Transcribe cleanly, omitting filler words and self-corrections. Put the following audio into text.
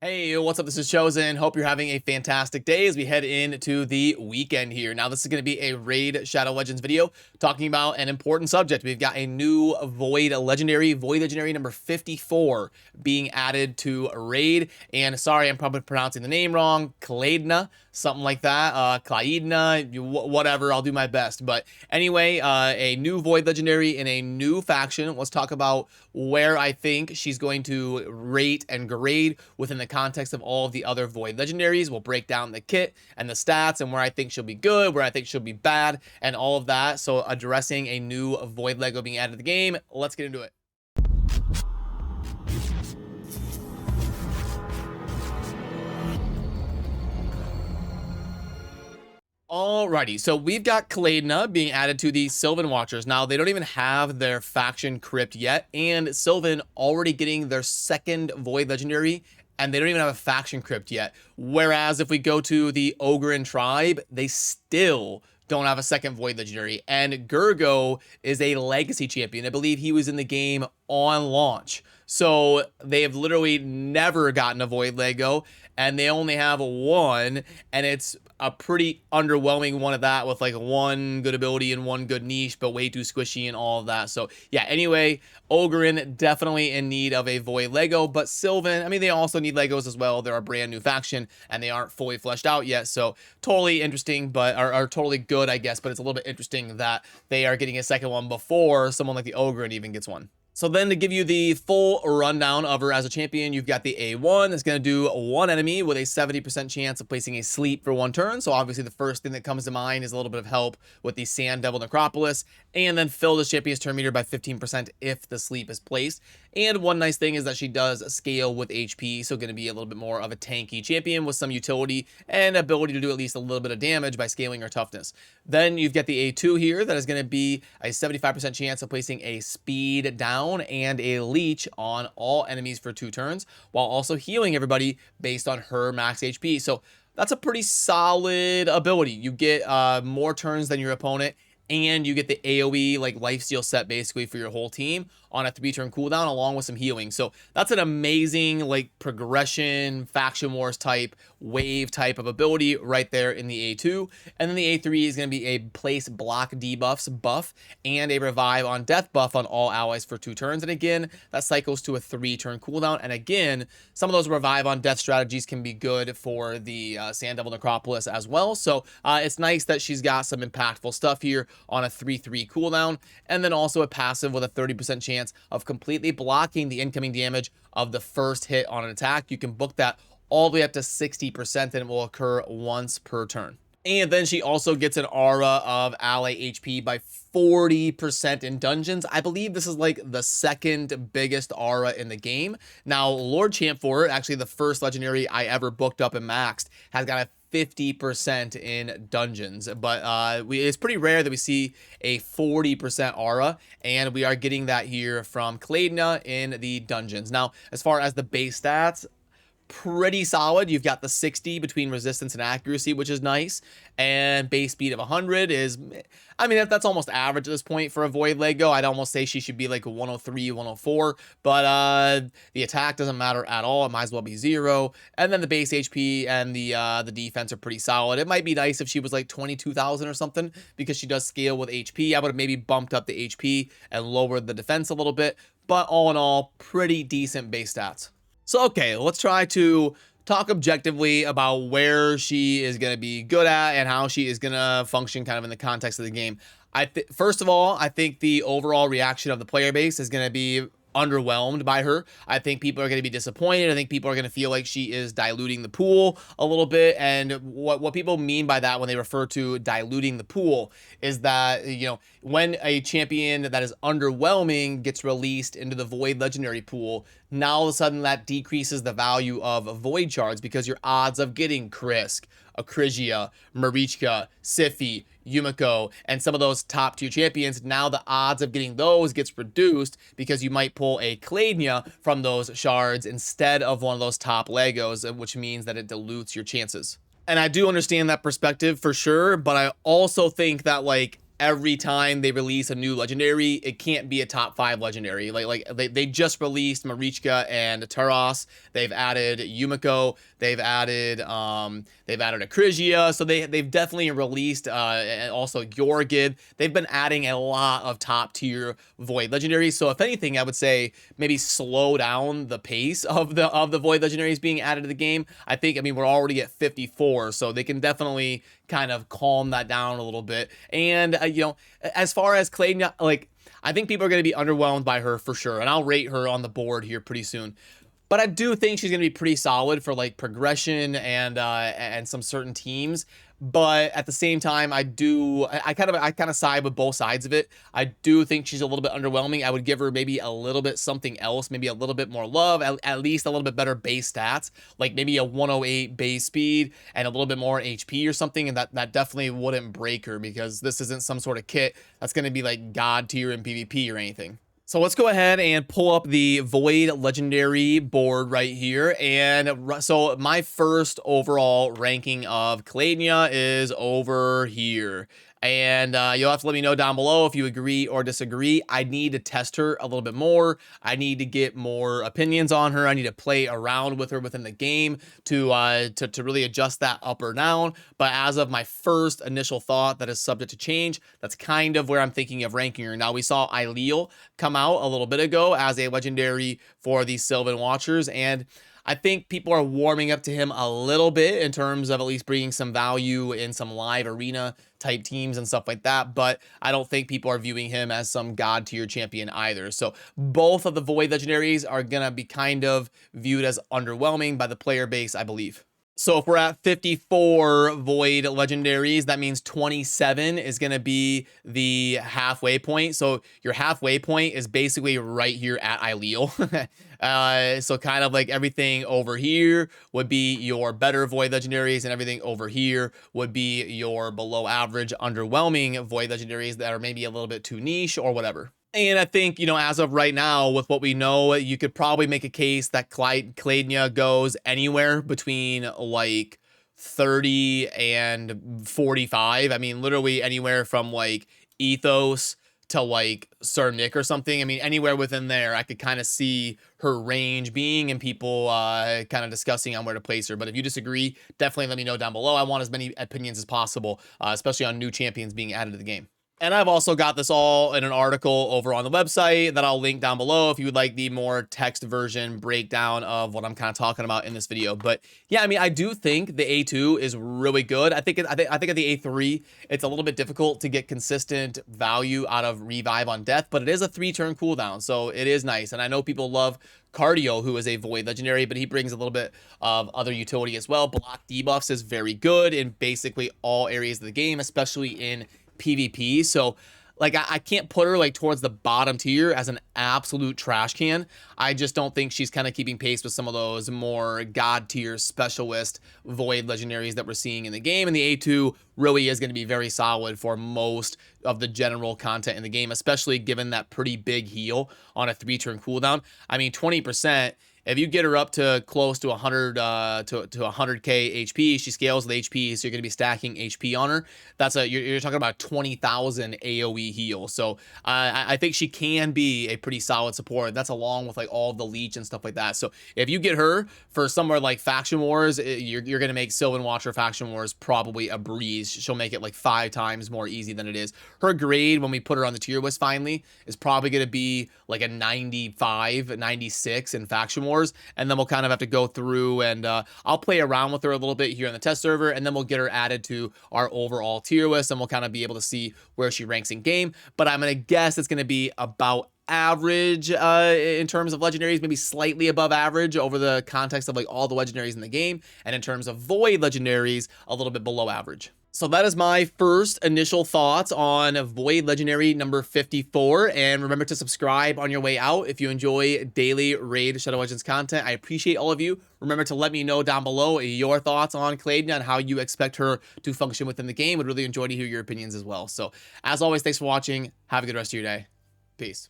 Hey, what's up? This is Chosen. Hope you're having a fantastic day as we head into the weekend here. Now, this is going to be a Raid Shadow Legends video talking about an important subject. We've got a new Void Legendary number 54 being added to Raid. And sorry, I'm probably pronouncing the name wrong. Klaidna, something like that. Klaidna, whatever. I'll do my best. But anyway, a new Void Legendary in a new faction. Let's talk about where I think she's going to rate and grade within the context of all of the other Void Legendaries. We'll break down the kit and the stats and where I think she'll be good, where I think she'll be bad, and all of that. So addressing a new Void Lego being added to the game, let's get into it. Alrighty, so we've got Klaidna being added to the Sylvan Watchers. Now, they don't even have their faction crypt yet, and Sylvan already getting their second Void Legendary, and they don't even have a faction crypt yet. Whereas if we go to the Ogryn tribe, they still don't have a second Void Legendary, and Gergo is a legacy champion. I believe he was in the game on launch. So they have literally never gotten a Void Lego, and they only have one, and it's a pretty underwhelming one of that with like one good ability and one good niche, but way too squishy and all of that. So yeah, anyway, Ogryn definitely in need of a Void Lego, but Sylvan, I mean, they also need Legos as well. They're a brand new faction and they aren't fully fleshed out yet. So totally interesting, but are totally good, I guess, but it's a little bit interesting that they are getting a second one before someone like the Ogryn even gets one. So then to give you the full rundown of her as a champion, you've got the A1 that's going to do one enemy with a 70% chance of placing a sleep for one turn. So obviously the first thing that comes to mind is a little bit of help with the Sand Devil Necropolis, and then fill the champion's turn meter by 15% if the sleep is placed. And one nice thing is that she does scale with HP, so going to be a little bit more of a tanky champion with some utility and ability to do at least a little bit of damage by scaling her toughness. Then you've got the A2 here that is going to be a 75% chance of placing a speed down and a leech on all enemies for 2 turns, while also healing everybody based on her max HP. So that's a pretty solid ability. You get more turns than your opponent, and you get the AoE like lifesteal set basically for your whole team on a 3-turn cooldown along with some healing. So that's an amazing like progression, faction wars type, wave type of ability right there in the A2. And then the A3 is going to be a place block debuffs buff and a revive on death buff on all allies for 2 turns. And again, that cycles to a 3-turn cooldown. And again, some of those revive on death strategies can be good for the Sand Devil Necropolis as well. So it's nice that she's got some impactful stuff here on a 3-3 cooldown, and then also a passive with a 30% chance of completely blocking the incoming damage of the first hit on an attack. You can book that all the way up to 60%, and it will occur once per turn. And then she also gets an aura of ally HP by 40% in dungeons. I believe this is like the second biggest aura in the game. Now, Lord Champ for it, actually the first legendary I ever booked up and maxed, has got a 50% in dungeons, but it's pretty rare that we see a 40% aura, and we are getting that here from Klaidna in the dungeons. Now, as far as the base stats, pretty solid. You've got the 60 between resistance and accuracy, which is nice, and base speed of 100 is, I mean, that's almost average at this point for a Void Lego. I'd almost say she should be like a 103, 104, but the attack doesn't matter at all. It might as well be 0, and then the base HP and the defense are pretty solid. It might be nice if she was like 22,000 or something, because she does scale with HP. I would have maybe bumped up the HP and lowered the defense a little bit, but all in all, pretty decent base stats. So, okay, let's try to talk objectively about where she is going to be good at and how she is going to function kind of in the context of the game. First of all, I think the overall reaction of the player base is going to be underwhelmed by her. I think people are going to be disappointed. I think people are going to feel like she is diluting the pool a little bit. And what people mean by that when they refer to diluting the pool is that, you know, when a champion that is underwhelming gets released into the Void Legendary pool, now all of a sudden that decreases the value of Void shards, because your odds of getting Krisk, Acrisia, Marichka, Siphi, Yumiko, and some of those top tier champions, now the odds of getting those gets reduced because you might pull a Klaidna from those shards instead of one of those top Legos, which means that it dilutes your chances. And I do understand that perspective for sure, but I also think that, like, every time they release a new legendary, it can't be a top 5 legendary. They just released Marichka and Taras. They've added Yumiko. They've added Acrisia. So they've definitely released and also Yorgid. They've been adding a lot of top tier Void legendaries. So if anything, I would say maybe slow down the pace of the Void legendaries being added to the game. I mean, we're already at 54, so they can definitely kind of calm that down a little bit. And you know, as far as Clayton, like, I think people are going to be underwhelmed by her for sure, and I'll rate her on the board here pretty soon. But I do think she's going to be pretty solid for like progression and some certain teams. But at the same time, I kind of side with both sides of it. I do think she's a little bit underwhelming. I would give her maybe a little bit something else, maybe a little bit more love, at least a little bit better base stats, like maybe a 108 base speed and a little bit more HP or something. And that definitely wouldn't break her, because this isn't some sort of kit that's going to be like god tier in PvP or anything. So let's go ahead and pull up the Void Legendary board right here. And so my first overall ranking of Clayton is over here. And you'll have to let me know down below if you agree or disagree. I need to test her a little bit more. I need to get more opinions on her. I need to play around with her within the game to really adjust that up or down. But as of my first initial thought, that is subject to change. That's kind of where I'm thinking of ranking her. Now, we saw Aileel come out a little bit ago as a legendary for the Sylvan Watchers, and I think people are warming up to him a little bit in terms of at least bringing some value in some live arena type teams and stuff like that. But I don't think people are viewing him as some god tier champion either. So both of the Void legendaries are going to be kind of viewed as underwhelming by the player base, I believe. So if we're at 54 Void legendaries, that means 27 is going to be the halfway point. So your halfway point is basically right here at Aileel. So kind of like everything over here would be your better Void legendaries, and everything over here would be your below average, underwhelming Void legendaries that are maybe a little bit too niche or whatever. And I think, you know, as of right now, with what we know, you could probably make a case that Clayton goes anywhere between like 30 and 45. I mean, literally anywhere from like Ethos to like Sir Nick or something. I mean, anywhere within there, I could kind of see her range being, and people kind of discussing on where to place her. But if you disagree, definitely let me know down below. I want as many opinions as possible, especially on new champions being added to the game. And I've also got this all in an article over on the website that I'll link down below if you would like the more text version breakdown of what I'm kind of talking about in this video. But yeah, I mean, I do think the A2 is really good. I think at the A3, it's a little bit difficult to get consistent value out of Revive on Death, but it is a 3-turn cooldown, so it is nice. And I know people love Cardio, who is a Void legendary, but he brings a little bit of other utility as well. Block debuffs is very good in basically all areas of the game, especially in PvP. So like I can't put her like towards the bottom tier as an absolute trash can. I just don't think she's kind of keeping pace with some of those more god tier specialist Void legendaries that we're seeing in the game. And the A2 really is going to be very solid for most of the general content in the game, especially given that pretty big heal on a 3-turn cooldown. I mean, 20%. If you get her up to close to 100 to 100k HP, she scales with HP, so you're going to be stacking HP on her. That's you're talking about 20,000 AOE heal. So I think she can be a pretty solid support. That's along with like all the leech and stuff like that. So if you get her for somewhere like Faction Wars, you're going to make Sylvan Watcher Faction Wars probably a breeze. She'll make it like 5 times more easy than it is. Her grade, when we put her on the tier list finally, is probably going to be like a 95, 96 in Faction Wars. And then we'll kind of have to go through and I'll play around with her a little bit here in the test server, and then we'll get her added to our overall tier list, and we'll kind of be able to see where she ranks in game. But I'm going to guess it's going to be about average in terms of legendaries, maybe slightly above average over the context of like all the legendaries in the game, and in terms of Void legendaries, a little bit below average. So that is my first initial thoughts on Void Legendary number 54. And remember to subscribe on your way out if you enjoy daily Raid Shadow Legends content. I appreciate all of you. Remember to let me know down below your thoughts on Clayton and how you expect her to function within the game. Would really enjoy to hear your opinions as well. So as always, thanks for watching. Have a good rest of your day. Peace.